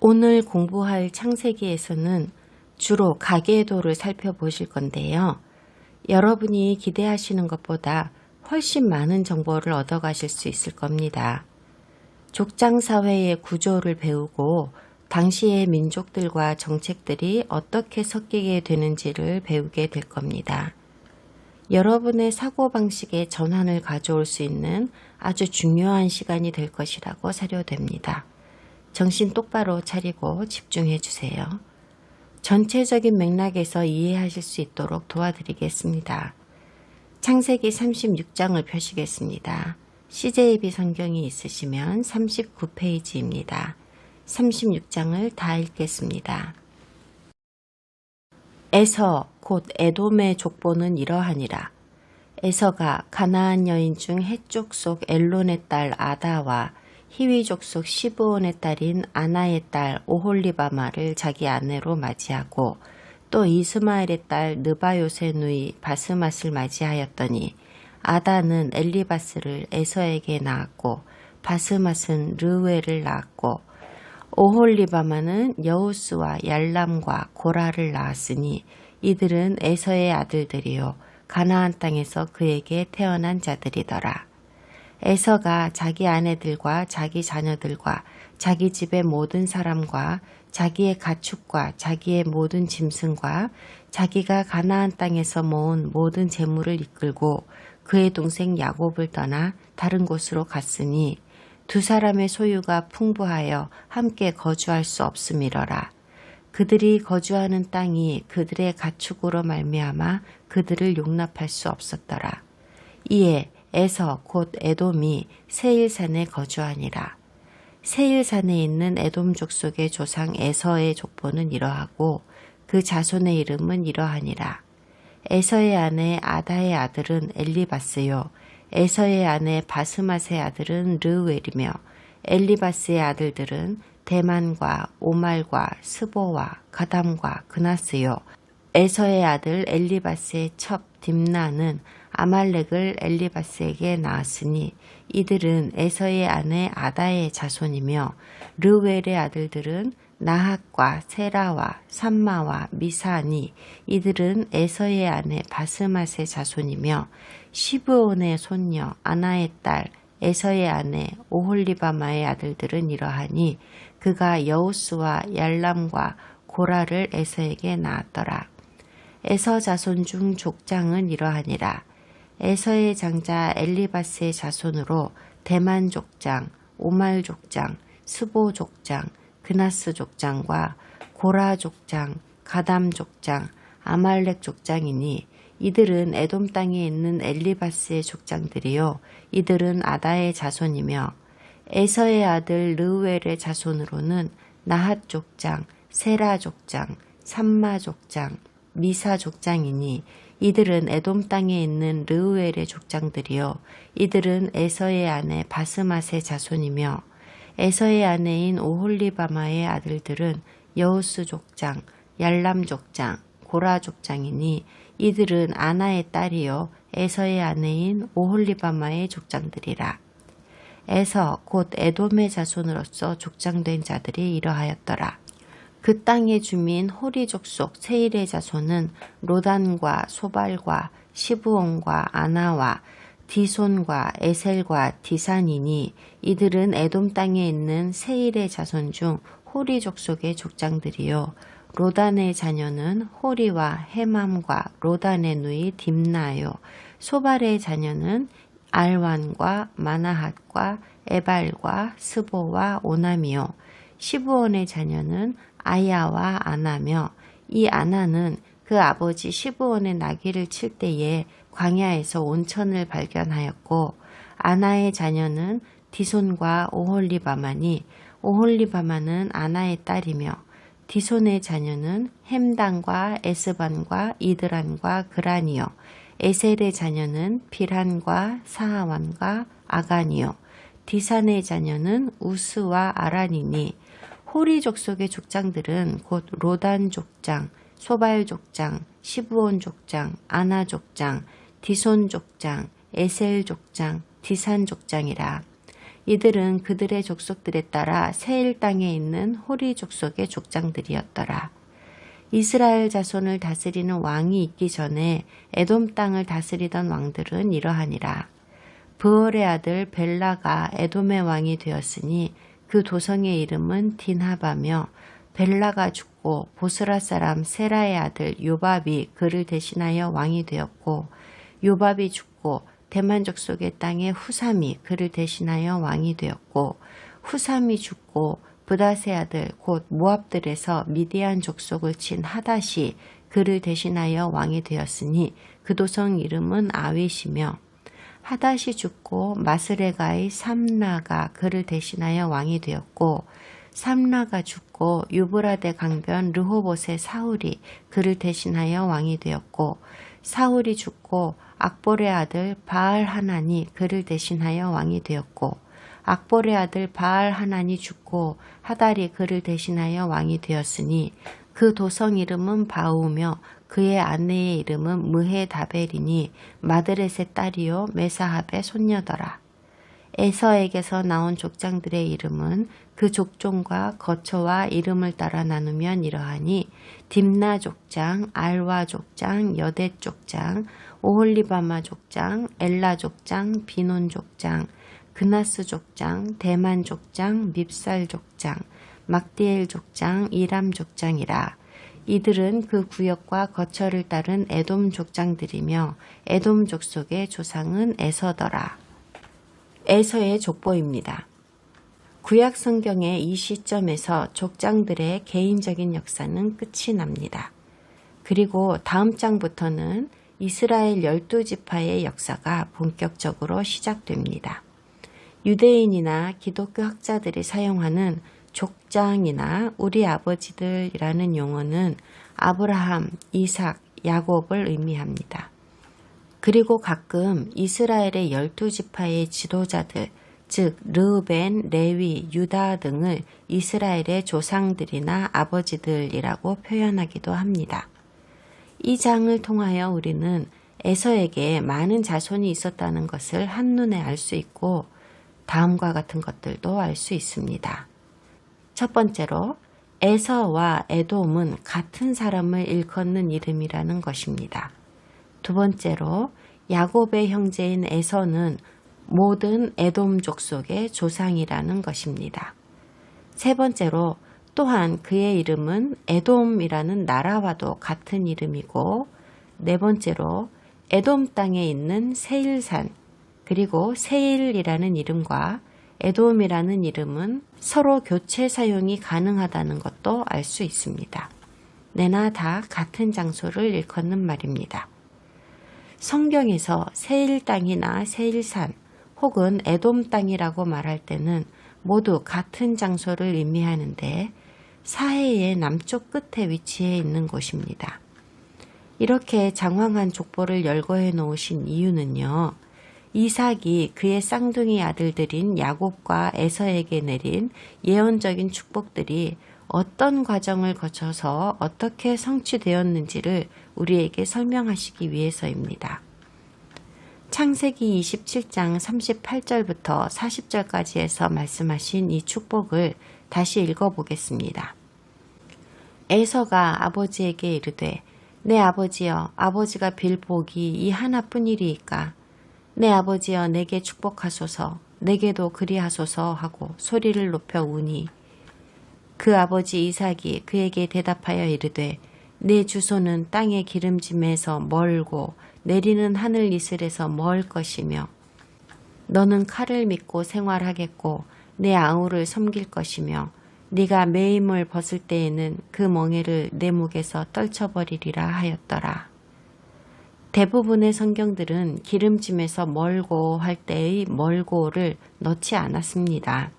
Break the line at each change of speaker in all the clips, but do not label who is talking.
오늘 공부할 창세기에서는 주로 가계도를 살펴보실 건데요. 여러분이 기대하시는 것보다 훨씬 많은 정보를 얻어가실 수 있을 겁니다. 족장사회의 구조를 배우고 당시의 민족들과 정책들이 어떻게 섞이게 되는지를 배우게 될 겁니다. 여러분의 사고방식의 전환을 가져올 수 있는 아주 중요한 시간이 될 것이라고 사료됩니다. 정신 똑바로 차리고 집중해 주세요. 전체적인 맥락에서 이해하실 수 있도록 도와드리겠습니다. 창세기 36장을 펴시겠습니다. CJB 성경이 있으시면 39페이지입니다. 36장을 다 읽겠습니다. 에서 곧 에돔의 족보는 이러하니라. 에서가 가나안 여인 중 헷족 속 엘론의 딸 아다와 히위족 속 시브온의 딸인 아나의 딸 오홀리바마를 자기 아내로 맞이하고 또 이스마엘의 딸 느바요세 누이 바스맛을 맞이하였더니 아다는 엘리바스를 에서에게 낳았고 바스맛은 르웨를 낳았고 오홀리바마는 여우스와 얄람과 고라를 낳았으니 이들은 에서의 아들들이요 가나안 땅에서 그에게 태어난 자들이더라. 에서가 자기 아내들과 자기 자녀들과 자기 집의 모든 사람과 자기의 가축과 자기의 모든 짐승과 자기가 가나안 땅에서 모은 모든 재물을 이끌고 그의 동생 야곱을 떠나 다른 곳으로 갔으니 두 사람의 소유가 풍부하여 함께 거주할 수 없음이러라. 그들이 거주하는 땅이 그들의 가축으로 말미암아 그들을 용납할 수 없었더라. 이에 에서 곧 에돔이 세일산에 거주하니라. 세일산에 있는 에돔 족속의 조상 에서의 족보는 이러하고 그 자손의 이름은 이러하니라. 에서의 아내 아다의 아들은 엘리바스요 에서의 아내 바스맛의 아들은 르웰이며 엘리바스의 아들들은 대만과 오말과 스보와 가담과 그나스요 에서의 아들 엘리바스의 첩 딥나는 아말렉을 엘리바스에게 낳았으니 이들은 에서의 아내 아다의 자손이며 르웰의 아들들은 나핫과 세라와 삼마와 미사니 이들은 에서의 아내 바스맛의 자손이며 시브온의 손녀 아나의 딸 에서의 아내 오홀리바마의 아들들은 이러하니 그가 여우스와 얄람과 고라를 에서에게 낳았더라. 에서 자손 중 족장은 이러하니라. 에서의 장자 엘리바스의 자손으로 대만 족장, 오말 족장, 스보 족장, 그나스 족장과 고라 족장, 가담 족장, 아말렉 족장이니 이들은 에돔 땅에 있는 엘리바스의 족장들이요 이들은 아다의 자손이며 에서의 아들 르웰의 자손으로는 나핫 족장, 세라 족장, 삼마 족장, 미사 족장이니 이들은 에돔 땅에 있는 르우엘의 족장들이요 이들은 에서의 아내 바스맛의 자손이며 에서의 아내인 오홀리바마의 아들들은 여우스 족장, 얄람 족장, 고라 족장이니 이들은 아나의 딸이요 에서의 아내인 오홀리바마의 족장들이라. 에서 곧 에돔의 자손으로서 족장된 자들이 이러하였더라. 그 땅의 주민 호리 족속 세일의 자손은 로단과 소발과 시브온과 아나와 디손과 에셀과 디산이니 이들은 에돔 땅에 있는 세일의 자손 중 호리 족속의 족장들이요 로단의 자녀는 호리와 헤맘과 로단의 누이 딥나요 소발의 자녀는 알완과 마나핫과 에발과 스보와 오남이요 시브온의 자녀는 아야와 아나며 이 아나는 그 아버지 시브온의 나귀를 칠 때에 광야에서 온천을 발견하였고 아나의 자녀는 디손과 오홀리바마니 오홀리바마는 아나의 딸이며 디손의 자녀는 햄단과 에스반과 이드란과 그란이요 에셀의 자녀는 빌한과 사하완과 아간이요 디산의 자녀는 우스와 아란이니 호리 족속의 족장들은 곧 로단 족장, 소발 족장, 시브온 족장, 아나 족장, 디손 족장, 에셀 족장, 디산 족장이라. 이들은 그들의 족속들에 따라 세일 땅에 있는 호리 족속의 족장들이었더라. 이스라엘 자손을 다스리는 왕이 있기 전에 에돔 땅을 다스리던 왕들은 이러하니라. 브올의 아들 벨라가 에돔의 왕이 되었으니 그 도성의 이름은 딘하바며, 벨라가 죽고 보스라 사람 세라의 아들 요밥이 그를 대신하여 왕이 되었고, 요밥이 죽고 대만 족속의 땅에 후삼이 그를 대신하여 왕이 되었고, 후삼이 죽고 브닷의 아들 곧 모압들에서 미디안 족속을 친 하닷이 그를 대신하여 왕이 되었으니 그 도성 이름은 아윗이며, 하닷이 죽고 마스레가의 삼라가 그를 대신하여 왕이 되었고, 삼라가 죽고 유브라데 강변 르호봇의 사울이 그를 대신하여 왕이 되었고, 사울이 죽고 악볼의 아들 바알 하난이 그를 대신하여 왕이 되었고, 악볼의 아들 바알 하난이 죽고 하달이 그를 대신하여 왕이 되었으니 그 도성 이름은 바우며 그의 아내의 이름은 무헤다벨이니 마드렛의 딸이요 메사합의 손녀더라. 에서에게서 나온 족장들의 이름은 그 족종과 거처와 이름을 따라 나누면 이러하니, 딥나 족장, 알와 족장, 여댓 족장, 오홀리바마 족장, 엘라 족장, 비논 족장, 그나스 족장, 대만 족장, 밉살 족장, 막디엘 족장, 이람 족장이라. 이들은 그 구역과 거처를 따른 에돔 족장들이며 에돔 족속의 조상은 에서더라. 에서의 족보입니다. 구약 성경의 이 시점에서 족장들의 개인적인 역사는 끝이 납니다. 그리고 다음 장부터는 이스라엘 12지파의 역사가 본격적으로 시작됩니다. 유대인이나 기독교 학자들이 사용하는 족장이나 우리 아버지들이라는 용어는 아브라함, 이삭, 야곱을 의미합니다. 그리고 가끔 이스라엘의 12지파의 지도자들, 즉 르우벤, 레위, 유다 등을 이스라엘의 조상들이나 아버지들이라고 표현하기도 합니다. 이 장을 통하여 우리는 에서에게 많은 자손이 있었다는 것을 한눈에 알 수 있고, 다음과 같은 것들도 알 수 있습니다. 첫 번째로 에서와 에돔은 같은 사람을 일컫는 이름이라는 것입니다. 두 번째로 야곱의 형제인 에서는 모든 에돔 족속의 조상이라는 것입니다. 세 번째로 또한 그의 이름은 에돔이라는 나라와도 같은 이름이고, 네 번째로 에돔 땅에 있는 세일산, 그리고 세일이라는 이름과 에돔이라는 이름은 서로 교체 사용이 가능하다는 것도 알 수 있습니다. 내나 다 같은 장소를 일컫는 말입니다. 성경에서 세일 땅이나 세일산 혹은 에돔 땅이라고 말할 때는 모두 같은 장소를 의미하는데, 사해의 남쪽 끝에 위치해 있는 곳입니다. 이렇게 장황한 족보를 열거해 놓으신 이유는요, 이삭이 그의 쌍둥이 아들들인 야곱과 에서에게 내린 예언적인 축복들이 어떤 과정을 거쳐서 어떻게 성취되었는지를 우리에게 설명하시기 위해서입니다. 창세기 27장 38절부터 40절까지에서 말씀하신 이 축복을 다시 읽어보겠습니다. 에서가 아버지에게 이르되, 내 아버지여, 아버지가 빌 복이 이 하나뿐이리이까? 내 아버지여, 내게 축복하소서, 내게도 그리하소서 하고 소리를 높여 우니, 그 아버지 이삭이 그에게 대답하여 이르되, 내 주소는 땅의 기름짐에서 멀고 내리는 하늘 이슬에서 멀 것이며, 너는 칼을 믿고 생활하겠고 내 아우를 섬길 것이며, 네가 매임을 벗을 때에는 그 멍에를 내 목에서 떨쳐버리리라 하였더라. 대부분의 성경들은 기름짐에서 멀고 할 때의 멀고를 넣지 않았습니다.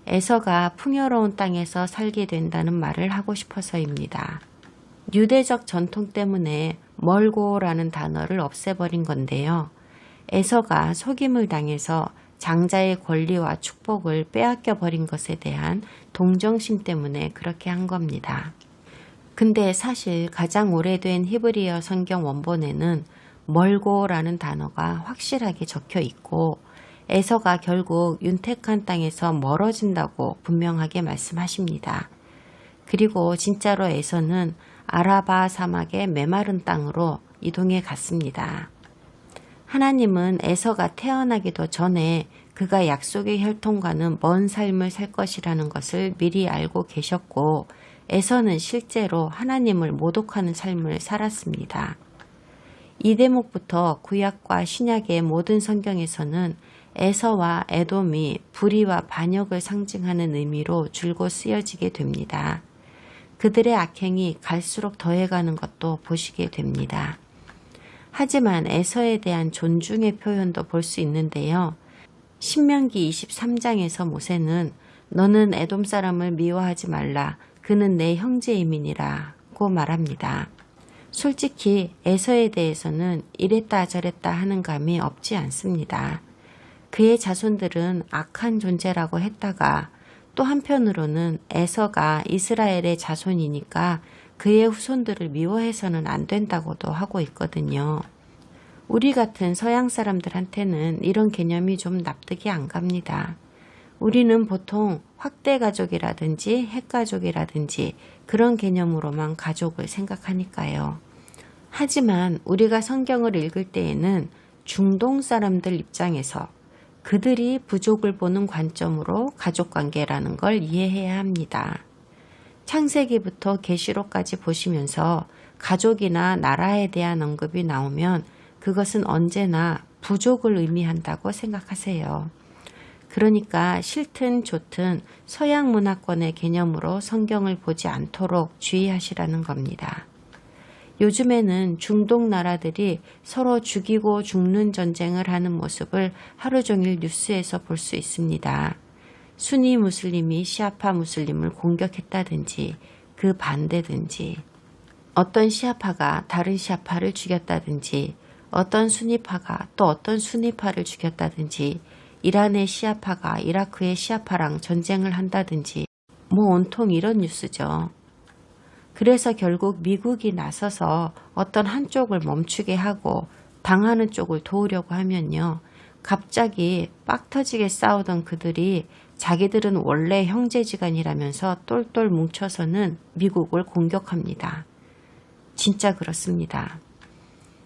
에서가 풍요로운 땅에서 살게 된다는 말을 하고 싶어서입니다. 유대적 전통 때문에 멀고라는 단어를 없애버린 건데요. 에서가 속임을 당해서 장자의 권리와 축복을 빼앗겨 버린 것에 대한 동정심 때문에 그렇게 한 겁니다. 근데 사실 가장 오래된 히브리어 성경 원본에는 멀고라는 단어가 확실하게 적혀 있고, 에서가 결국 윤택한 땅에서 멀어진다고 분명하게 말씀하십니다. 그리고 진짜로 에서는 아라바 사막의 메마른 땅으로 이동해 갔습니다. 하나님은 에서가 태어나기도 전에 그가 약속의 혈통과는 먼 삶을 살 것이라는 것을 미리 알고 계셨고 에서는 실제로 하나님을 모독하는 삶을 살았습니다. 이 대목부터 구약과 신약의 모든 성경에서는 에서와 에돔이 불의와 반역을 상징하는 의미로 줄곧 쓰여지게 됩니다. 그들의 악행이 갈수록 더해가는 것도 보시게 됩니다. 하지만 에서에 대한 존중의 표현도 볼 수 있는데요. 신명기 23장에서 모세는 너는 에돔 사람을 미워하지 말라. 그는 내 형제임이니라고 말합니다. 솔직히 에서에 대해서는 이랬다 저랬다 하는 감이 없지 않습니다. 그의 자손들은 악한 존재라고 했다가 또 한편으로는 에서가 이스라엘의 자손이니까 그의 후손들을 미워해서는 안 된다고도 하고 있거든요. 우리 같은 서양 사람들한테는 이런 개념이 좀 납득이 안 갑니다. 우리는 보통 확대 가족이라든지 핵가족이라든지 그런 개념으로만 가족을 생각하니까요. 하지만 우리가 성경을 읽을 때에는 중동 사람들 입장에서 그들이 부족을 보는 관점으로 가족관계라는 걸 이해해야 합니다. 창세기부터 계시록까지 보시면서 가족이나 나라에 대한 언급이 나오면 그것은 언제나 부족을 의미한다고 생각하세요. 그러니까 싫든 좋든 서양 문화권의 개념으로 성경을 보지 않도록 주의하시라는 겁니다. 요즘에는 중동 나라들이 서로 죽이고 죽는 전쟁을 하는 모습을 하루 종일 뉴스에서 볼 수 있습니다. 수니 무슬림이 시아파 무슬림을 공격했다든지 그 반대든지 어떤 시아파가 다른 시아파를 죽였다든지 어떤 수니파가 또 어떤 수니파를 죽였다든지 이란의 시아파가 이라크의 시아파랑 전쟁을 한다든지 뭐 온통 이런 뉴스죠. 그래서 결국 미국이 나서서 어떤 한쪽을 멈추게 하고 당하는 쪽을 도우려고 하면요. 갑자기 빡 터지게 싸우던 그들이 자기들은 원래 형제지간이라면서 똘똘 뭉쳐서는 미국을 공격합니다. 진짜 그렇습니다.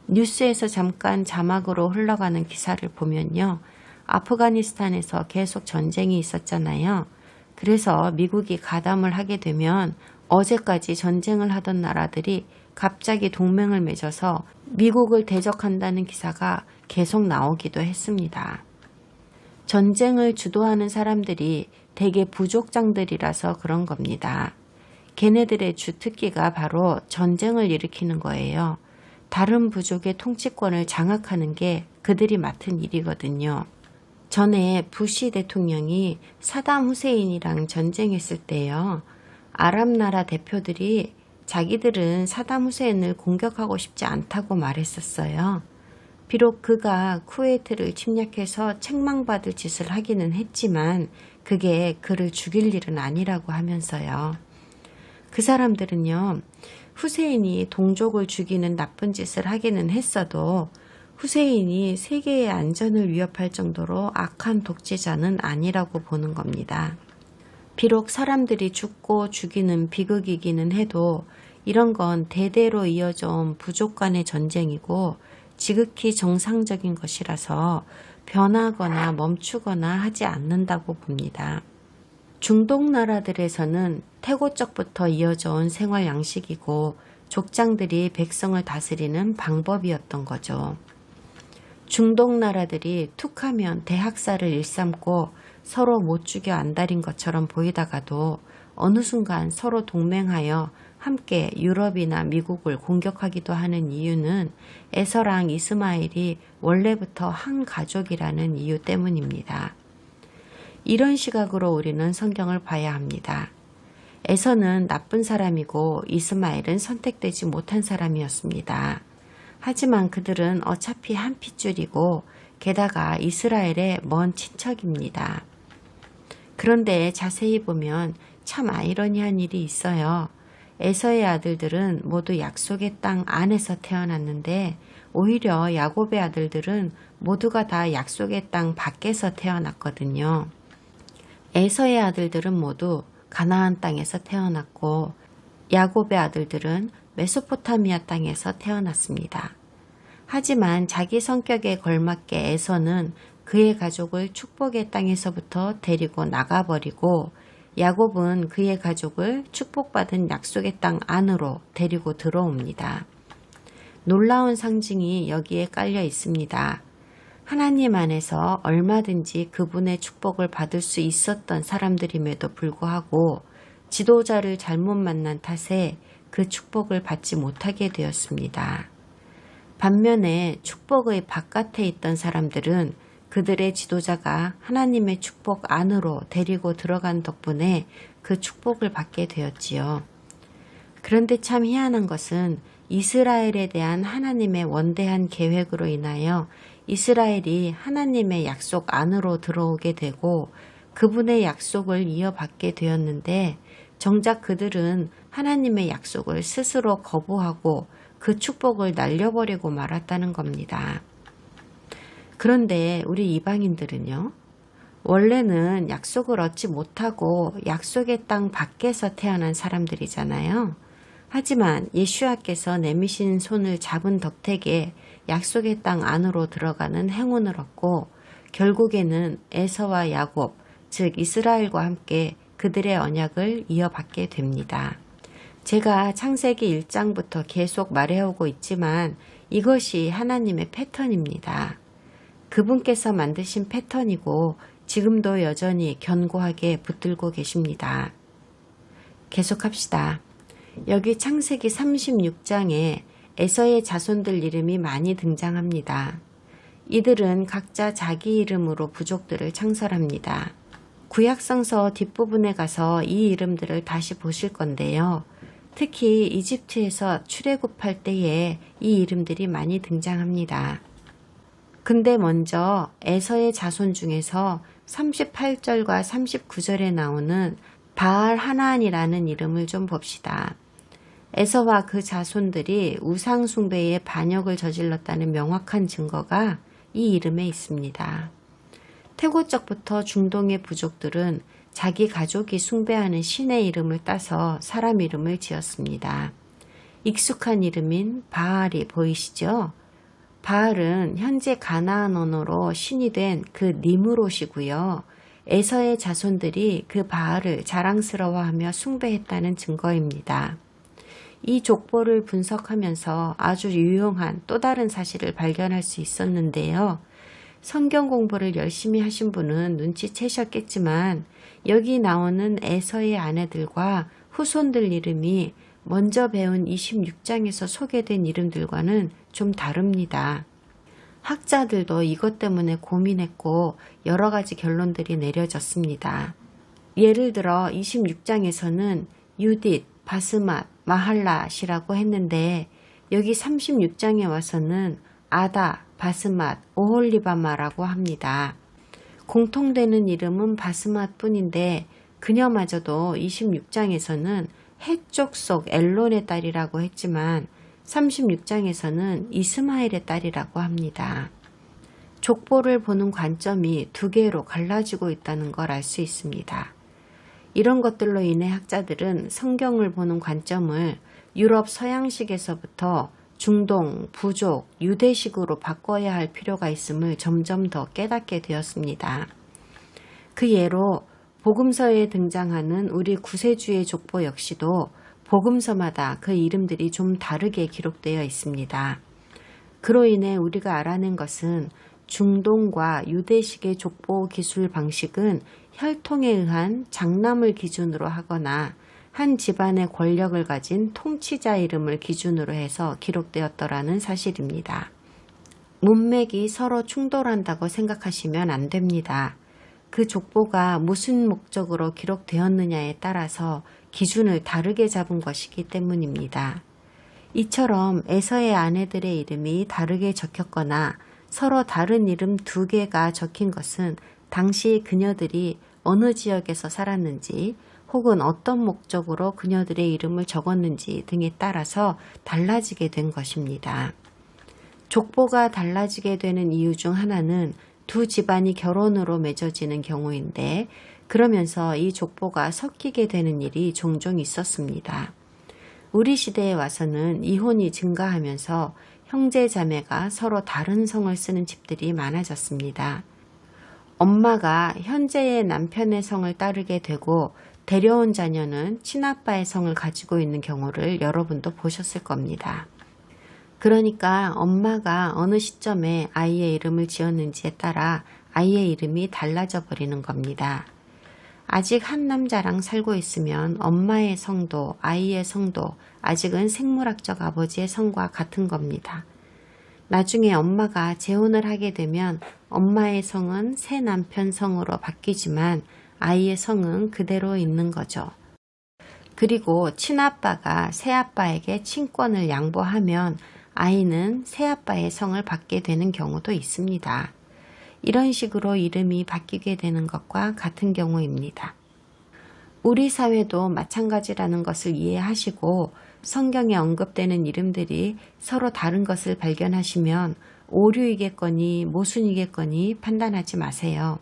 뉴스에서 잠깐 자막으로 흘러가는 기사를 보면요. 아프가니스탄에서 계속 전쟁이 있었잖아요. 그래서 미국이 가담을 하게 되면 어제까지 전쟁을 하던 나라들이 갑자기 동맹을 맺어서 미국을 대적한다는 기사가 계속 나오기도 했습니다. 전쟁을 주도하는 사람들이 대개 부족장들이라서 그런 겁니다. 걔네들의 주특기가 바로 전쟁을 일으키는 거예요. 다른 부족의 통치권을 장악하는 게 그들이 맡은 일이거든요. 전에 부시 대통령이 사담 후세인이랑 전쟁했을 때요. 아랍 나라 대표들이 자기들은 사담 후세인을 공격하고 싶지 않다고 말했었어요. 비록 그가 쿠웨이트를 침략해서 책망받을 짓을 하기는 했지만 그게 그를 죽일 일은 아니라고 하면서요. 그 사람들은요. 후세인이 동족을 죽이는 나쁜 짓을 하기는 했어도 후세인이 세계의 안전을 위협할 정도로 악한 독재자는 아니라고 보는 겁니다. 비록 사람들이 죽고 죽이는 비극이기는 해도 이런 건 대대로 이어져 온 부족 간의 전쟁이고 지극히 정상적인 것이라서 변하거나 멈추거나 하지 않는다고 봅니다. 중동 나라들에서는 태고적부터 이어져 온 생활 양식이고 족장들이 백성을 다스리는 방법이었던 거죠. 중동 나라들이 툭하면 대학살을 일삼고 서로 못 죽여 안달인 것처럼 보이다가도 어느 순간 서로 동맹하여 함께 유럽이나 미국을 공격하기도 하는 이유는 에서랑 이스마엘이 원래부터 한 가족이라는 이유 때문입니다. 이런 시각으로 우리는 성경을 봐야 합니다. 에서는 나쁜 사람이고 이스마엘은 선택되지 못한 사람이었습니다. 하지만 그들은 어차피 한 핏줄이고 게다가 이스라엘의 먼 친척입니다. 그런데 자세히 보면 참 아이러니한 일이 있어요. 에서의 아들들은 모두 약속의 땅 안에서 태어났는데 오히려 야곱의 아들들은 모두가 다 약속의 땅 밖에서 태어났거든요. 에서의 아들들은 모두 가나안 땅에서 태어났고 야곱의 아들들은 메소포타미아 땅에서 태어났습니다. 하지만 자기 성격에 걸맞게 에서는 그의 가족을 축복의 땅에서부터 데리고 나가버리고 야곱은 그의 가족을 축복받은 약속의 땅 안으로 데리고 들어옵니다. 놀라운 상징이 여기에 깔려 있습니다. 하나님 안에서 얼마든지 그분의 축복을 받을 수 있었던 사람들임에도 불구하고 지도자를 잘못 만난 탓에 그 축복을 받지 못하게 되었습니다. 반면에 축복의 바깥에 있던 사람들은 그들의 지도자가 하나님의 축복 안으로 데리고 들어간 덕분에 그 축복을 받게 되었지요. 그런데 참 희한한 것은 이스라엘에 대한 하나님의 원대한 계획으로 인하여 이스라엘이 하나님의 약속 안으로 들어오게 되고 그분의 약속을 이어받게 되었는데 정작 그들은 하나님의 약속을 스스로 거부하고 그 축복을 날려버리고 말았다는 겁니다. 그런데 우리 이방인들은요, 원래는 약속을 얻지 못하고 약속의 땅 밖에서 태어난 사람들이잖아요. 하지만 예수야께서 내미신 손을 잡은 덕택에 약속의 땅 안으로 들어가는 행운을 얻고 결국에는 에서와 야곱, 즉 이스라엘과 함께 그들의 언약을 이어받게 됩니다. 제가 창세기 1장부터 계속 말해오고 있지만 이것이 하나님의 패턴입니다. 그분께서 만드신 패턴이고 지금도 여전히 견고하게 붙들고 계십니다. 계속합시다. 여기 창세기 36장에 에서의 자손들 이름이 많이 등장합니다. 이들은 각자 자기 이름으로 부족들을 창설합니다. 구약성서 뒷부분에 가서 이 이름들을 다시 보실 건데요. 특히 이집트에서 출애굽할 때에 이 이름들이 많이 등장합니다. 근데 먼저 에서의 자손 중에서 38절과 39절에 나오는 바알 하나안이라는 이름을 좀 봅시다. 에서와 그 자손들이 우상 숭배의 반역을 저질렀다는 명확한 증거가 이 이름에 있습니다. 태고적부터 중동의 부족들은 자기 가족이 숭배하는 신의 이름을 따서 사람 이름을 지었습니다. 익숙한 이름인 바알이 보이시죠? 바알은 현재 가나안 언어로 신이 된 그 니므롯이고요. 에서의 자손들이 그 바알을 자랑스러워하며 숭배했다는 증거입니다. 이 족보를 분석하면서 아주 유용한 또 다른 사실을 발견할 수 있었는데요. 성경 공부를 열심히 하신 분은 눈치채셨겠지만 여기 나오는 에서의 아내들과 후손들 이름이 먼저 배운 26장에서 소개된 이름들과는 좀 다릅니다. 학자들도 이것 때문에 고민했고 여러 가지 결론들이 내려졌습니다. 예를 들어 26장에서는 유딧, 바스맛, 마할랏이라고 했는데 여기 36장에 와서는 아다, 바스맛, 오홀리바마라고 합니다. 공통되는 이름은 바스맛 뿐인데 그녀마저도 26장에서는 해쪽 속 엘론의 딸이라고 했지만 36장에서는 이스마엘의 딸이라고 합니다. 족보를 보는 관점이 두 개로 갈라지고 있다는 걸 알 수 있습니다. 이런 것들로 인해 학자들은 성경을 보는 관점을 유럽 서양식에서부터 중동, 부족, 유대식으로 바꿔야 할 필요가 있음을 점점 더 깨닫게 되었습니다. 그 예로 복음서에 등장하는 우리 구세주의 족보 역시도 복음서마다 그 이름들이 좀 다르게 기록되어 있습니다. 그로 인해 우리가 알아낸 것은 중동과 유대식의 족보 기술 방식은 혈통에 의한 장남을 기준으로 하거나 한 집안의 권력을 가진 통치자 이름을 기준으로 해서 기록되었더라는 사실입니다. 문맥이 서로 충돌한다고 생각하시면 안 됩니다. 그 족보가 무슨 목적으로 기록되었느냐에 따라서 기준을 다르게 잡은 것이기 때문입니다. 이처럼 에서의 아내들의 이름이 다르게 적혔거나 서로 다른 이름 두 개가 적힌 것은 당시 그녀들이 어느 지역에서 살았는지 혹은 어떤 목적으로 그녀들의 이름을 적었는지 등에 따라서 달라지게 된 것입니다. 족보가 달라지게 되는 이유 중 하나는 두 집안이 결혼으로 맺어지는 경우인데, 그러면서 이 족보가 섞이게 되는 일이 종종 있었습니다. 우리 시대에 와서는 이혼이 증가하면서 형제 자매가 서로 다른 성을 쓰는 집들이 많아졌습니다. 엄마가 현재의 남편의 성을 따르게 되고 데려온 자녀는 친아빠의 성을 가지고 있는 경우를 여러분도 보셨을 겁니다. 그러니까 엄마가 어느 시점에 아이의 이름을 지었는지에 따라 아이의 이름이 달라져 버리는 겁니다. 아직 한 남자랑 살고 있으면 엄마의 성도 아이의 성도 아직은 생물학적 아버지의 성과 같은 겁니다. 나중에 엄마가 재혼을 하게 되면 엄마의 성은 새 남편 성으로 바뀌지만 아이의 성은 그대로 있는 거죠. 그리고 친아빠가 새아빠에게 친권을 양보하면 아이는 새아빠의 성을 받게 되는 경우도 있습니다. 이런 식으로 이름이 바뀌게 되는 것과 같은 경우입니다. 우리 사회도 마찬가지라는 것을 이해하시고 성경에 언급되는 이름들이 서로 다른 것을 발견하시면 오류이겠거니 모순이겠거니 판단하지 마세요.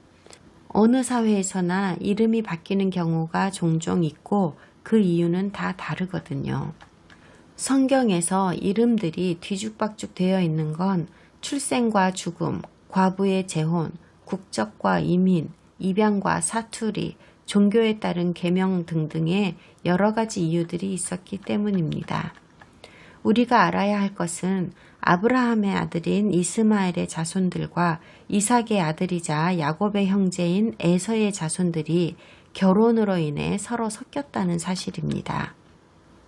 어느 사회에서나 이름이 바뀌는 경우가 종종 있고 그 이유는 다 다르거든요. 성경에서 이름들이 뒤죽박죽 되어 있는 건 출생과 죽음, 과부의 재혼, 국적과 이민, 입양과 사투리, 종교에 따른 계명 등등의 여러 가지 이유들이 있었기 때문입니다. 우리가 알아야 할 것은 아브라함의 아들인 이스마엘의 자손들과 이삭의 아들이자 야곱의 형제인 에서의 자손들이 결혼으로 인해 서로 섞였다는 사실입니다.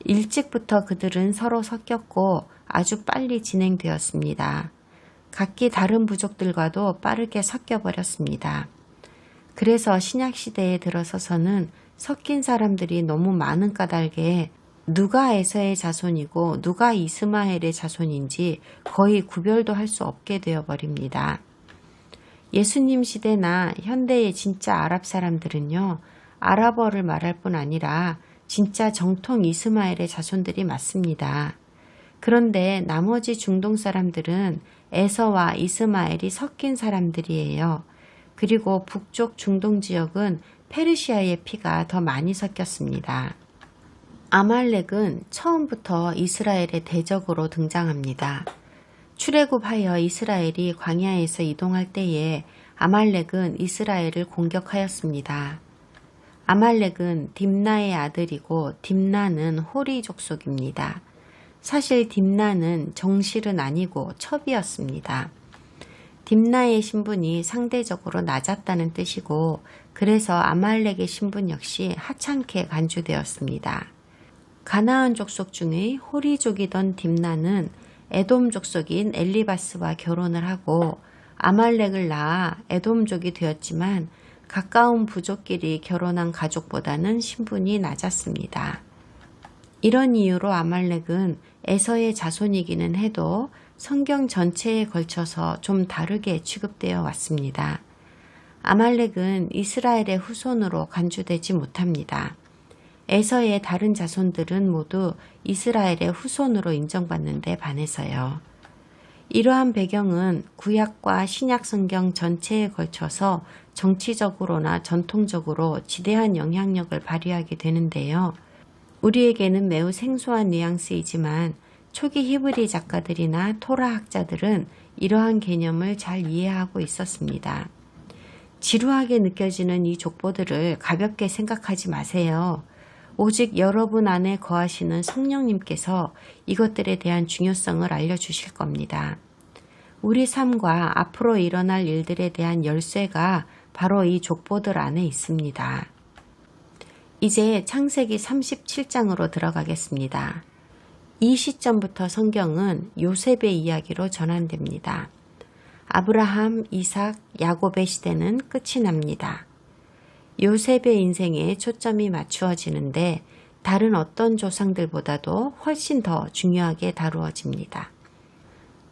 일찍부터 그들은 서로 섞였고 아주 빨리 진행되었습니다. 각기 다른 부족들과도 빠르게 섞여버렸습니다. 그래서 신약시대에 들어서서는 섞인 사람들이 너무 많은 까닭에 누가 에서의 자손이고 누가 이스마엘의 자손인지 거의 구별도 할 수 없게 되어버립니다. 예수님 시대나 현대의 진짜 아랍 사람들은요, 아랍어를 말할 뿐 아니라 진짜 정통 이스마엘의 자손들이 맞습니다. 그런데 나머지 중동 사람들은 에서와 이스마엘이 섞인 사람들이에요. 그리고 북쪽 중동 지역은 페르시아의 피가 더 많이 섞였습니다. 아말렉은 처음부터 이스라엘의 대적으로 등장합니다. 출애굽하여 이스라엘이 광야에서 이동할 때에 아말렉은 이스라엘을 공격하였습니다. 아말렉은 딥나의 아들이고 딥나는 호리 족속입니다. 사실 딥나는 정실은 아니고 첩이었습니다. 딥나의 신분이 상대적으로 낮았다는 뜻이고 그래서 아말렉의 신분 역시 하찮게 간주되었습니다. 가나안 족속 중의 호리족이던 딥나는 에돔 족속인 엘리바스와 결혼을 하고 아말렉을 낳아 에돔족이 되었지만 가까운 부족끼리 결혼한 가족보다는 신분이 낮았습니다. 이런 이유로 아말렉은 에서의 자손이기는 해도 성경 전체에 걸쳐서 좀 다르게 취급되어 왔습니다. 아말렉은 이스라엘의 후손으로 간주되지 못합니다. 에서의 다른 자손들은 모두 이스라엘의 후손으로 인정받는데 반해서요. 이러한 배경은 구약과 신약 성경 전체에 걸쳐서 정치적으로나 전통적으로 지대한 영향력을 발휘하게 되는데요. 우리에게는 매우 생소한 뉘앙스이지만 초기 히브리 작가들이나 토라 학자들은 이러한 개념을 잘 이해하고 있었습니다. 지루하게 느껴지는 이 족보들을 가볍게 생각하지 마세요. 오직 여러분 안에 거하시는 성령님께서 이것들에 대한 중요성을 알려주실 겁니다. 우리 삶과 앞으로 일어날 일들에 대한 열쇠가 바로 이 족보들 안에 있습니다. 이제 창세기 37장으로 들어가겠습니다. 이 시점부터 성경은 요셉의 이야기로 전환됩니다. 아브라함, 이삭, 야곱의 시대는 끝이 납니다. 요셉의 인생에 초점이 맞추어지는데 다른 어떤 조상들보다도 훨씬 더 중요하게 다루어집니다.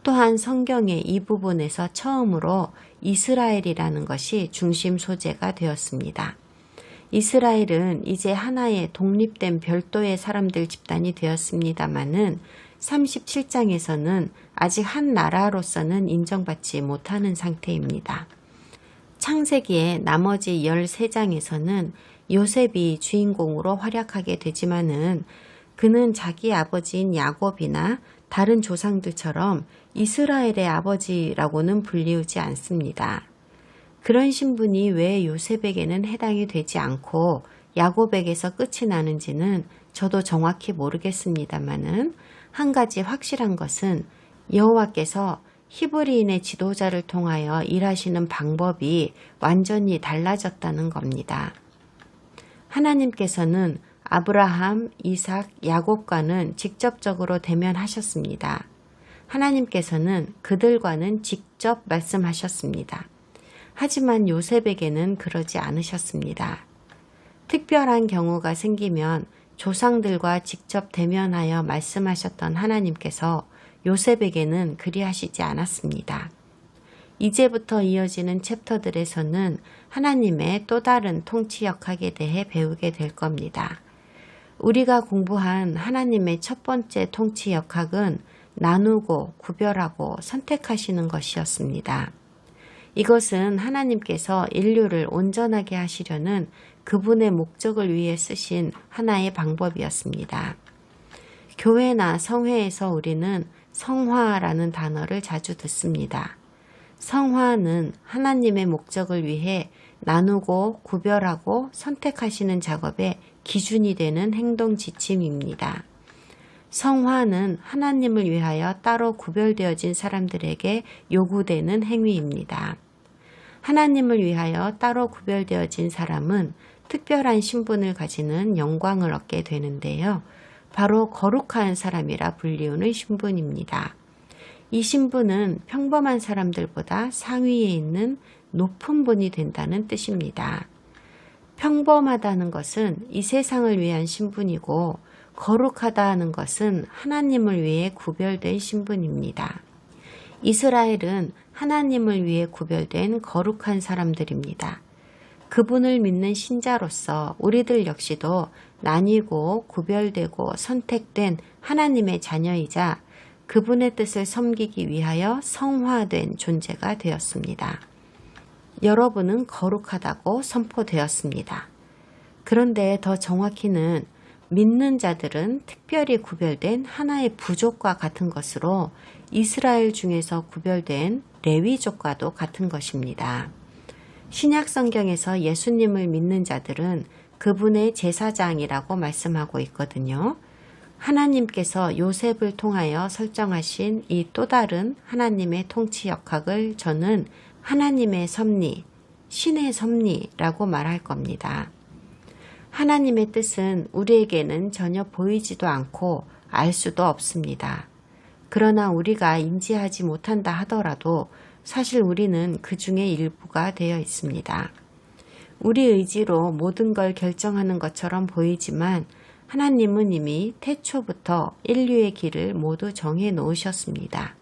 또한 성경의 이 부분에서 처음으로 이스라엘이라는 것이 중심 소재가 되었습니다. 이스라엘은 이제 하나의 독립된 별도의 사람들 집단이 되었습니다마는 37장에서는 아직 한 나라로서는 인정받지 못하는 상태입니다. 창세기의 나머지 13장에서는 요셉이 주인공으로 활약하게 되지만은 그는 자기 아버지인 야곱이나 다른 조상들처럼 이스라엘의 아버지라고는 불리우지 않습니다. 그런 신분이 왜 요셉에게는 해당이 되지 않고 야곱에게서 끝이 나는지는 저도 정확히 모르겠습니다만은 한 가지 확실한 것은 여호와께서 히브리인의 지도자를 통하여 일하시는 방법이 완전히 달라졌다는 겁니다. 하나님께서는 아브라함, 이삭, 야곱과는 직접적으로 대면하셨습니다. 하나님께서는 그들과는 직접 말씀하셨습니다. 하지만 요셉에게는 그러지 않으셨습니다. 특별한 경우가 생기면 조상들과 직접 대면하여 말씀하셨던 하나님께서 요셉에게는 그리하시지 않았습니다. 이제부터 이어지는 챕터들에서는 하나님의 또 다른 통치 역학에 대해 배우게 될 겁니다. 우리가 공부한 하나님의 첫 번째 통치 역학은 나누고 구별하고 선택하시는 것이었습니다. 이것은 하나님께서 인류를 온전하게 하시려는 그분의 목적을 위해 쓰신 하나의 방법이었습니다. 교회나 성회에서 우리는 성화라는 단어를 자주 듣습니다. 성화는 하나님의 목적을 위해 나누고 구별하고 선택하시는 작업의 기준이 되는 행동 지침입니다. 성화는 하나님을 위하여 따로 구별되어진 사람들에게 요구되는 행위입니다. 하나님을 위하여 따로 구별되어진 사람은 특별한 신분을 가지는 영광을 얻게 되는데요. 바로 거룩한 사람이라 불리우는 신분입니다. 이 신분은 평범한 사람들보다 상위에 있는 높은 분이 된다는 뜻입니다. 평범하다는 것은 이 세상을 위한 신분이고 거룩하다는 것은 하나님을 위해 구별된 신분입니다. 이스라엘은 하나님을 위해 구별된 거룩한 사람들입니다. 그분을 믿는 신자로서 우리들 역시도 나뉘고 구별되고 선택된 하나님의 자녀이자 그분의 뜻을 섬기기 위하여 성화된 존재가 되었습니다. 여러분은 거룩하다고 선포되었습니다. 그런데 더 정확히는 믿는 자들은 특별히 구별된 하나의 부족과 같은 것으로 이스라엘 중에서 구별된 레위족과도 같은 것입니다. 신약 성경에서 예수님을 믿는 자들은 그분의 제사장이라고 말씀하고 있거든요. 하나님께서 요셉을 통하여 설정하신 이 또 다른 하나님의 통치 역학을 저는 하나님의 섭리, 신의 섭리라고 말할 겁니다. 하나님의 뜻은 우리에게는 전혀 보이지도 않고 알 수도 없습니다. 그러나 우리가 인지하지 못한다 하더라도 사실 우리는 그 중에 일부가 되어 있습니다. 우리 의지로 모든 걸 결정하는 것처럼 보이지만 하나님은 이미 태초부터 인류의 길을 모두 정해 놓으셨습니다.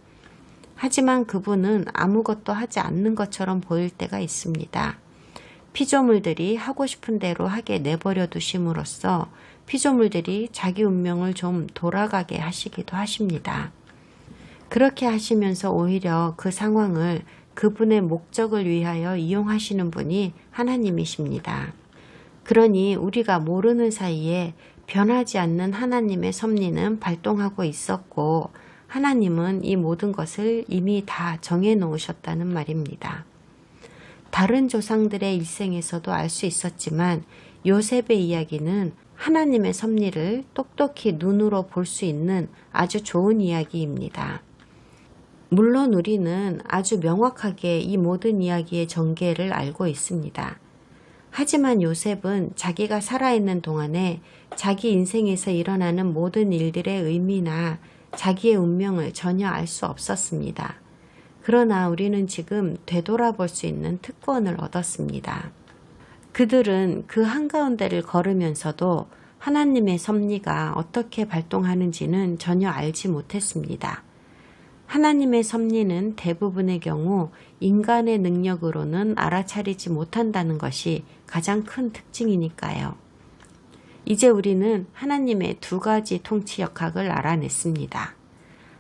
하지만 그분은 아무것도 하지 않는 것처럼 보일 때가 있습니다. 피조물들이 하고 싶은 대로 하게 내버려 두심으로써 피조물들이 자기 운명을 좀 돌아가게 하시기도 하십니다. 그렇게 하시면서 오히려 그 상황을 그분의 목적을 위하여 이용하시는 분이 하나님이십니다. 그러니 우리가 모르는 사이에 변하지 않는 하나님의 섭리는 발동하고 있었고 하나님은 이 모든 것을 이미 다 정해 놓으셨다는 말입니다. 다른 조상들의 일생에서도 알 수 있었지만 요셉의 이야기는 하나님의 섭리를 똑똑히 눈으로 볼 수 있는 아주 좋은 이야기입니다. 물론 우리는 아주 명확하게 이 모든 이야기의 전개를 알고 있습니다. 하지만 요셉은 자기가 살아있는 동안에 자기 인생에서 일어나는 모든 일들의 의미나 자기의 운명을 전혀 알 수 없었습니다. 그러나 우리는 지금 되돌아볼 수 있는 특권을 얻었습니다. 그들은 그 한가운데를 걸으면서도 하나님의 섭리가 어떻게 발동하는지는 전혀 알지 못했습니다. 하나님의 섭리는 대부분의 경우 인간의 능력으로는 알아차리지 못한다는 것이 가장 큰 특징이니까요. 이제 우리는 하나님의 두 가지 통치 역학을 알아냈습니다.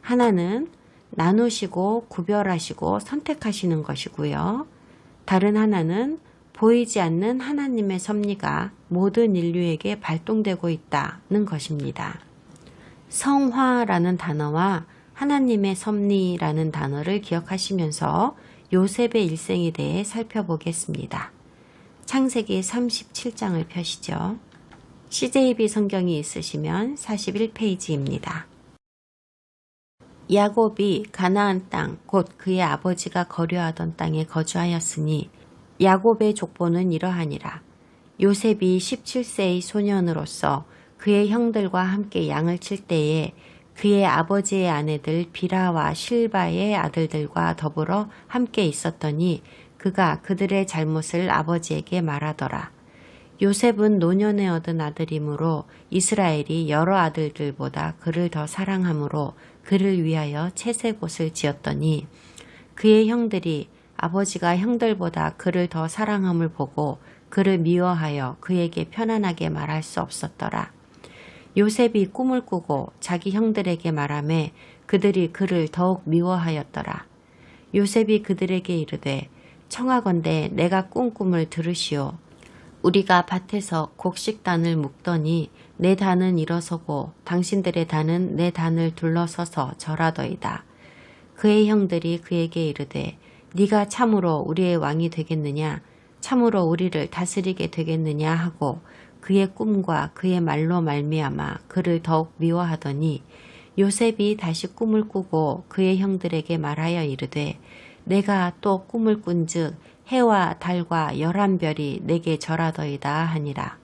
하나는 나누시고 구별하시고 선택하시는 것이고요. 다른 하나는 보이지 않는 하나님의 섭리가 모든 인류에게 발동되고 있다는 것입니다. 성화라는 단어와 하나님의 섭리라는 단어를 기억하시면서 요셉의 일생에 대해 살펴보겠습니다. 창세기 37장을 펴시죠. CJB 성경이 있으시면 41페이지입니다. 야곱이 가나안 땅, 곧 그의 아버지가 거류하던 땅에 거주하였으니 야곱의 족보는 이러하니라. 요셉이 17세의 소년으로서 그의 형들과 함께 양을 칠 때에 그의 아버지의 아내들 비라와 실바의 아들들과 더불어 함께 있었더니 그가 그들의 잘못을 아버지에게 말하더라. 요셉은 노년에 얻은 아들이므로 이스라엘이 여러 아들들보다 그를 더 사랑하므로 그를 위하여 채색옷을 지었더니 그의 형들이 아버지가 형들보다 그를 더 사랑함을 보고 그를 미워하여 그에게 편안하게 말할 수 없었더라. 요셉이 꿈을 꾸고 자기 형들에게 말하매 그들이 그를 더욱 미워하였더라. 요셉이 그들에게 이르되 청하건대 내가 꾼 꿈을 들으시오. 우리가 밭에서 곡식단을 묶더니 내 단은 일어서고 당신들의 단은 내 단을 둘러서서 절하더이다. 그의 형들이 그에게 이르되 네가 참으로 우리의 왕이 되겠느냐? 참으로 우리를 다스리게 되겠느냐 하고 그의 꿈과 그의 말로 말미암아 그를 더욱 미워하더니 요셉이 다시 꿈을 꾸고 그의 형들에게 말하여 이르되 내가 또 꿈을 꾼즉 해와 달과 11별이 내게 절하더이다 하니라.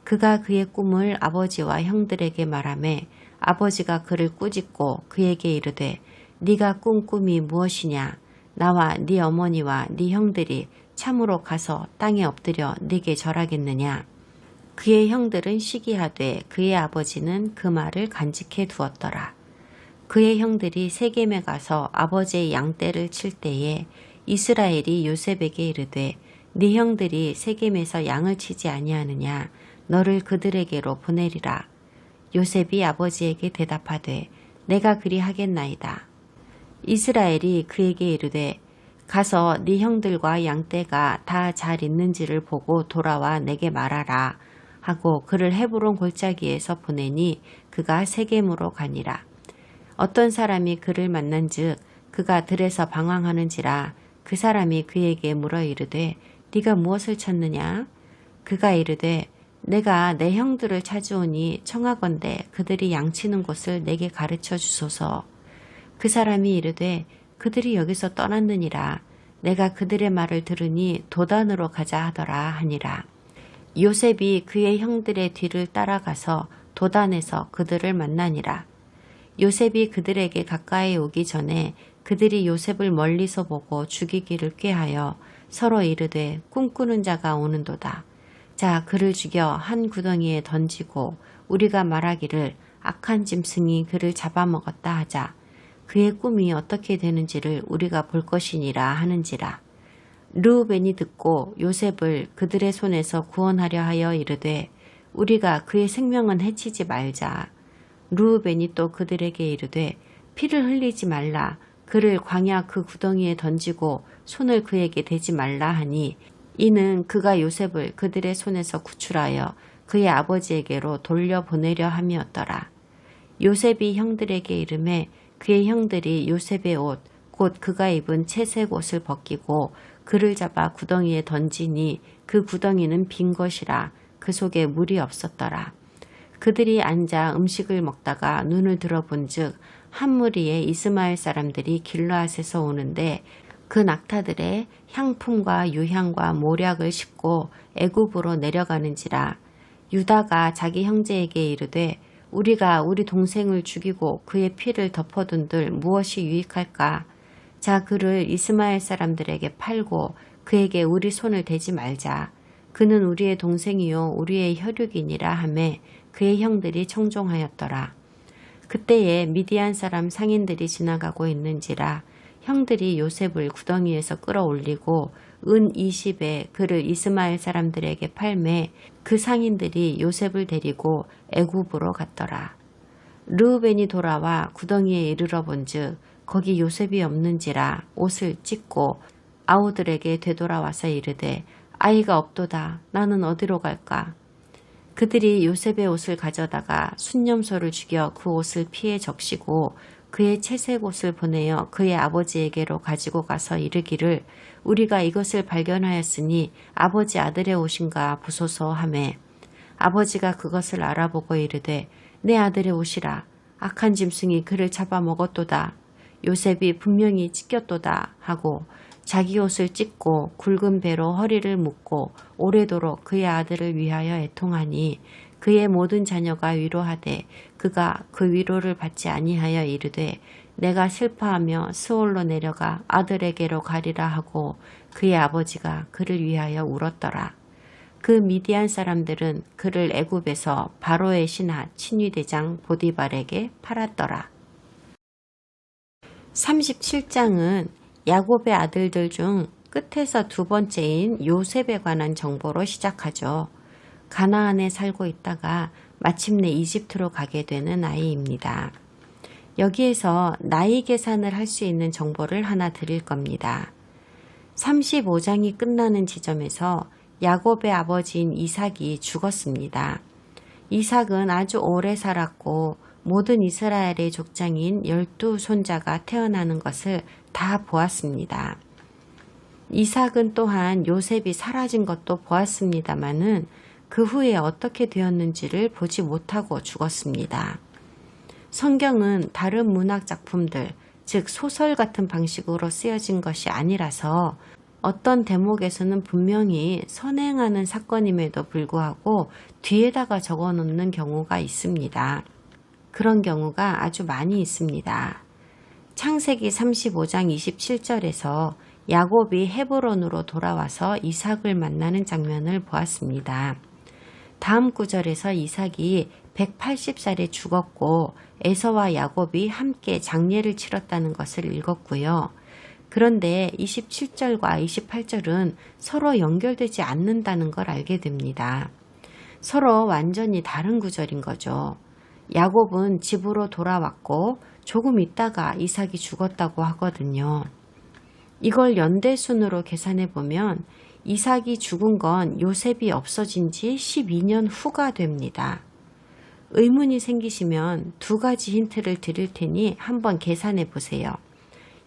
그가 그의 꿈을 아버지와 형들에게 말하매 아버지가 그를 꾸짖고 그에게 이르되 네가 꾼 꿈이 무엇이냐? 나와 네 어머니와 네 형들이 참으로 가서 땅에 엎드려 네게 절하겠느냐? 그의 형들은 시기하되 그의 아버지는 그 말을 간직해 두었더라. 그의 형들이 세겜에 가서 아버지의 양떼를 칠 때에 이스라엘이 요셉에게 이르되 네 형들이 세겜에서 양을 치지 아니하느냐? 너를 그들에게로 보내리라. 요셉이 아버지에게 대답하되 내가 그리하겠나이다. 이스라엘이 그에게 이르되 가서 네 형들과 양떼가 다 잘 있는지를 보고 돌아와 내게 말하라 하고 그를 헤브론 골짜기에서 보내니 그가 세겜으로 가니라. 어떤 사람이 그를 만난즉 그가 들에서 방황하는지라 그 사람이 그에게 물어 이르되 네가 무엇을 찾느냐? 그가 이르되 내가 내 형들을 찾으오니 청하건대 그들이 양치는 곳을 내게 가르쳐 주소서. 그 사람이 이르되 그들이 여기서 떠났느니라. 내가 그들의 말을 들으니 도단으로 가자 하더라 하니라. 요셉이 그의 형들의 뒤를 따라가서 도단에서 그들을 만나니라. 요셉이 그들에게 가까이 오기 전에 그들이 요셉을 멀리서 보고 죽이기를 꾀하여 서로 이르되 꿈꾸는 자가 오는도다. 자, 그를 죽여 한 구덩이에 던지고 우리가 말하기를 악한 짐승이 그를 잡아먹었다 하자. 그의 꿈이 어떻게 되는지를 우리가 볼 것이니라 하는지라. 르우벤이 듣고 요셉을 그들의 손에서 구원하려 하여 이르되 우리가 그의 생명은 해치지 말자. 르우벤이 또 그들에게 이르되 피를 흘리지 말라. 그를 광야 그 구덩이에 던지고 손을 그에게 대지 말라 하니 이는 그가 요셉을 그들의 손에서 구출하여 그의 아버지에게로 돌려보내려 함이었더라. 요셉이 형들에게 이르매 그의 형들이 요셉의 옷, 곧 그가 입은 채색 옷을 벗기고 그를 잡아 구덩이에 던지니 그 구덩이는 빈 것이라 그 속에 물이 없었더라. 그들이 앉아 음식을 먹다가 눈을 들어본즉 한 무리의 이스마엘 사람들이 길르앗에서 오는데 그 낙타들의 향품과 유향과 모략을 싣고 애굽으로 내려가는지라. 유다가 자기 형제에게 이르되 우리가 우리 동생을 죽이고 그의 피를 덮어둔들 무엇이 유익할까? 자, 그를 이스마엘 사람들에게 팔고 그에게 우리 손을 대지 말자. 그는 우리의 동생이요 우리의 혈육이니라 하매 그의 형들이 청종하였더라. 그때에 미디안 사람 상인들이 지나가고 있는지라 형들이 요셉을 구덩이에서 끌어올리고 은 20에 그를 이스마엘 사람들에게 팔매 그 상인들이 요셉을 데리고 애굽으로 갔더라. 르우벤이 돌아와 구덩이에 이르러 본즉 거기 요셉이 없는지라 옷을 찢고 아우들에게 되돌아와서 이르되 아이가 없도다. 나는 어디로 갈까? 그들이 요셉의 옷을 가져다가 순념소를 죽여 그 옷을 피해 적시고 그의 채색 옷을 보내어 그의 아버지에게로 가지고 가서 이르기를 우리가 이것을 발견하였으니 아버지 아들의 옷인가 보소서 하매 아버지가 그것을 알아보고 이르되 내 아들의 옷이라. 악한 짐승이 그를 잡아먹었도다. 요셉이 분명히 찢겼도다 하고 자기 옷을 찢고 굵은 배로 허리를 묶고 오래도록 그의 아들을 위하여 애통하니 그의 모든 자녀가 위로하되 그가 그 위로를 받지 아니하여 이르되 내가 슬퍼하며 스올로 내려가 아들에게로 가리라 하고 그의 아버지가 그를 위하여 울었더라. 그 미디안 사람들은 그를 애굽에서 바로의 신하 친위대장 보디발에게 팔았더라. 37장은 야곱의 아들들 중 끝에서 두 번째인 요셉에 관한 정보로 시작하죠. 가나안에 살고 있다가 마침내 이집트로 가게 되는 아이입니다. 여기에서 나이 계산을 할 수 있는 정보를 하나 드릴 겁니다. 35장이 끝나는 지점에서 야곱의 아버지인 이삭이 죽었습니다. 이삭은 아주 오래 살았고 모든 이스라엘의 족장인 12손자가 태어나는 것을 다 보았습니다. 이삭은 또한 요셉이 사라진 것도 보았습니다마는 그 후에 어떻게 되었는지를 보지 못하고 죽었습니다. 성경은 다른 문학 작품들, 즉 소설 같은 방식으로 쓰여진 것이 아니라서 어떤 대목에서는 분명히 선행하는 사건임에도 불구하고 뒤에다가 적어놓는 경우가 있습니다. 그런 경우가 아주 많이 있습니다. 창세기 35장 27절에서 야곱이 헤브론으로 돌아와서 이삭을 만나는 장면을 보았습니다. 다음 구절에서 이삭이 180살에 죽었고 에서와 야곱이 함께 장례를 치렀다는 것을 읽었고요. 그런데 27절과 28절은 서로 연결되지 않는다는 걸 알게 됩니다. 서로 완전히 다른 구절인 거죠. 야곱은 집으로 돌아왔고 조금 있다가 이삭이 죽었다고 하거든요. 이걸 연대순으로 계산해 보면 이삭이 죽은 건 요셉이 없어진 지 12년 후가 됩니다. 의문이 생기시면 두 가지 힌트를 드릴 테니 한번 계산해 보세요.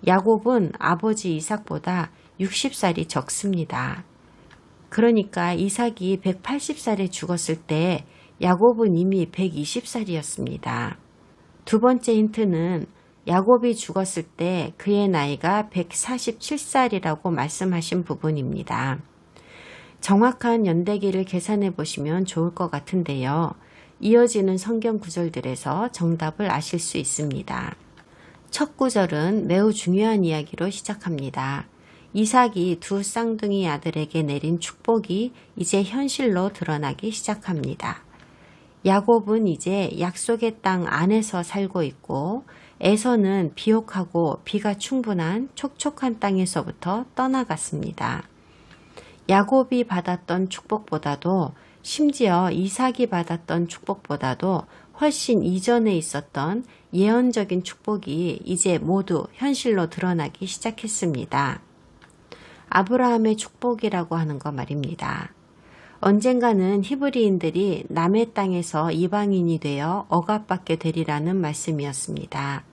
야곱은 아버지 이삭보다 60살이 적습니다. 그러니까 이삭이 180살에 죽었을 때 야곱은 이미 120살이었습니다. 두 번째 힌트는 야곱이 죽었을 때 그의 나이가 147살이라고 말씀하신 부분입니다. 정확한 연대기를 계산해 보시면 좋을 것 같은데요. 이어지는 성경 구절들에서 정답을 아실 수 있습니다. 첫 구절은 매우 중요한 이야기로 시작합니다. 이삭이 두 쌍둥이 아들에게 내린 축복이 이제 현실로 드러나기 시작합니다. 야곱은 이제 약속의 땅 안에서 살고 있고 에서는 비옥하고 비가 충분한 촉촉한 땅에서부터 떠나갔습니다. 야곱이 받았던 축복보다도 심지어 이삭이 받았던 축복보다도 훨씬 이전에 있었던 예언적인 축복이 이제 모두 현실로 드러나기 시작했습니다. 아브라함의 축복이라고 하는 거 말입니다. 언젠가는 히브리인들이 남의 땅에서 이방인이 되어 억압받게 되리라는 말씀이었습니다.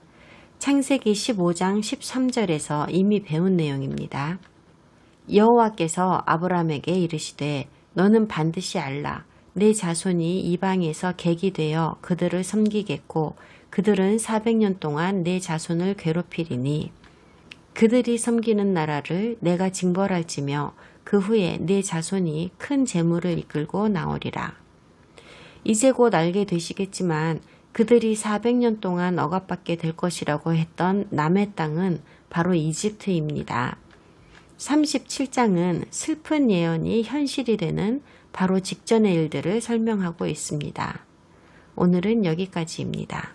창세기 15장 13절에서 이미 배운 내용입니다. 여호와께서 아브라함에게 이르시되 너는 반드시 알라. 내 자손이 이방에서 객이 되어 그들을 섬기겠고 그들은 400년 동안 내 자손을 괴롭히리니 그들이 섬기는 나라를 내가 징벌할지며 그 후에 내 자손이 큰 재물을 이끌고 나오리라. 이제 곧 알게 되시겠지만 그들이 400년 동안 억압받게 될 것이라고 했던 남의 땅은 바로 이집트입니다. 37장은 슬픈 예언이 현실이 되는 바로 직전의 일들을 설명하고 있습니다. 오늘은 여기까지입니다.